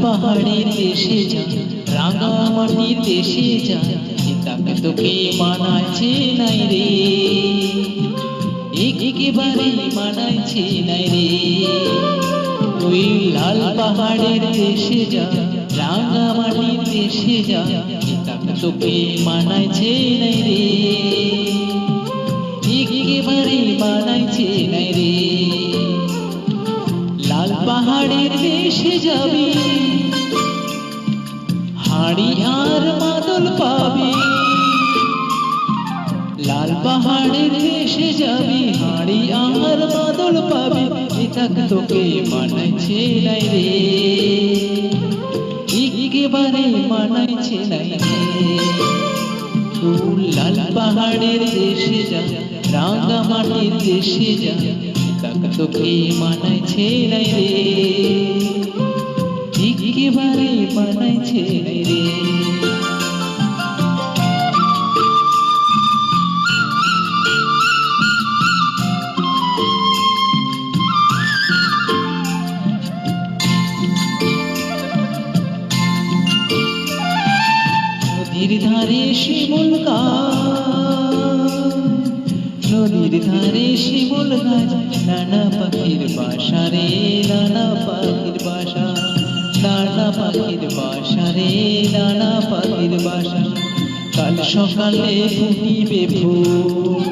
পাহাড়ের দেশে যা, রাঙামাটির দেশে যা, তাকে তোকে মানাইছে নাই রে, একেবারে মানাইছে নাই রে। তুই লাল পাহাড়ের দেশে যা, রাঙামাটির দেশে যা, তাকে তোকে মানাইছে নাই রে, একেবারে মানাইছে নাই রে। লাল পাহাড়ের দেশে যাবি, হাড়ি আর মাদল পাবি। লাল পাহাড়ের দেশে যাবি, হাড়ি আর মাদল পাবি, এটাকে তোকে মানাইছে নাই রে, একেবারে মানাইছে নাই রে। তুই লাল পাহাড়ের দেশে যা, রাঙামাটির দেশে যা, তাকে তোকে মানাইছে নাই রে, একেবারে মানাইছে নাই রে। নদীর ধারে শিমুল গাছ, নদীর ধারে শিমুল গাছ, নানা পাখির বাসা রে, নানা পাখির বাসা, নানা পাখির বাসা রে, নানা পাখির বাসা। কাল সকালে ফুটিবে ফুল,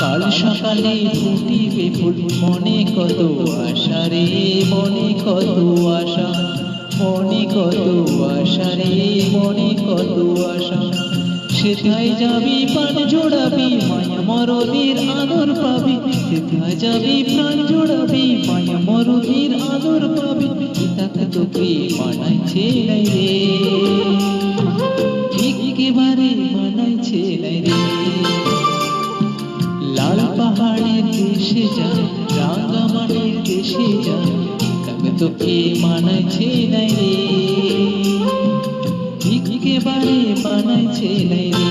কাল সকালে ফুটিবে ফুল, মনে কত আশা রে, মনে কত আশা, মনে কত আশা রে, মনে কত আশা। সেথায় যাবি প্রাণ জোড়াবি, মায়া মরদের আদর পাবি, সেথায় যাবি প্রাণ জোড়াবি, মায়া মরদের আদর পাবি, তাকে তোকে মানাইছে নাই রে, একেবারে মানাইছে নাই রে। লাল পাহাড়ের দেশে যা, রাঙামাটির দেশে যা, তাকে তোকে মানাইছে নাই রে, একেবারে মানাইছে নাই রে।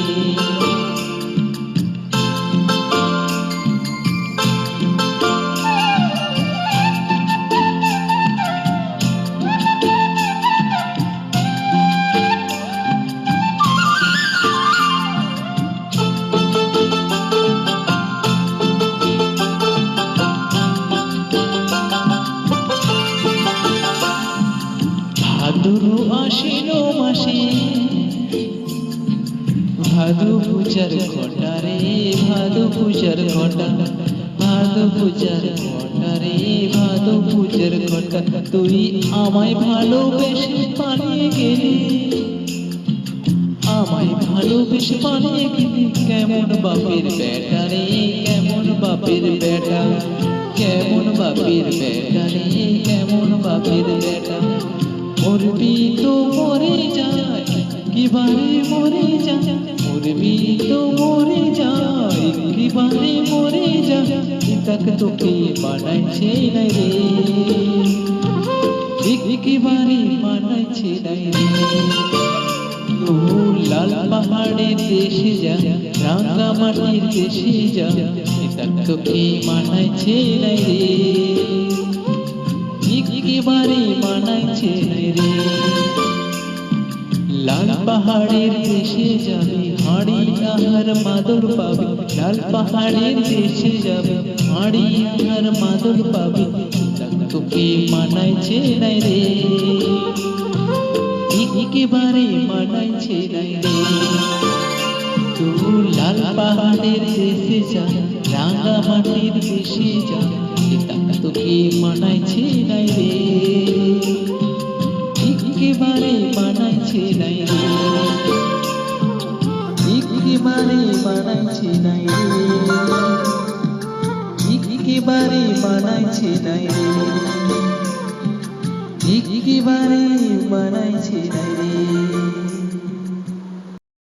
ভাদর আশ্বিন মাসে, ভাদু পূজার ঘটা রে, ভাদু পূজার ঘটা, ভাদু পূজার ঘটা রে, ভাদু পূজার ঘটা। তুই আমায় ভালোবেসে পালিয়ে গেলি, আমায় ভালোবেসে পালিয়ে গেলি, কেমন বাপের বেটা রে, কেমন বাপের বেটা, কেমন বাপের বেটা রে, কেমন বাপের বেটা। মরবি তো মরে যায়, কিবারে মরে যায়, মরবি তো মরে যায়, কিবারে মরে যায়, তাকে তোকে মানাইছে নাই রে, একেবারে মানাইছে নাই রে। তুই লাল পাহাড়ের দেশে যা, রাঙামাটির দেশে যা, তাকে তোকে মানাইছে নাই রে, একেবারে মানাইছে নাই রে। লাল পাহাড়ের দেশে যাবি, হাড়ি আর মাদল পাবি, লাল পাহাড়ের দেশে যাবি, হাড়ি আর মাদল পাবি, তোকে মানাইছে নাই রে, একেবারে মানাইছে নাই রে। তুই লাল পাহাড়ের দেশে যা, রাঙামাটির দেশে যা, তোকে মানাইছে নাই রে, একেবারে মানাইছে নাই রে, একেবারে মানাইছে নাই রে, একেবারে মানাইছে নাই রে, একেবারে মানাইছে নাই রে।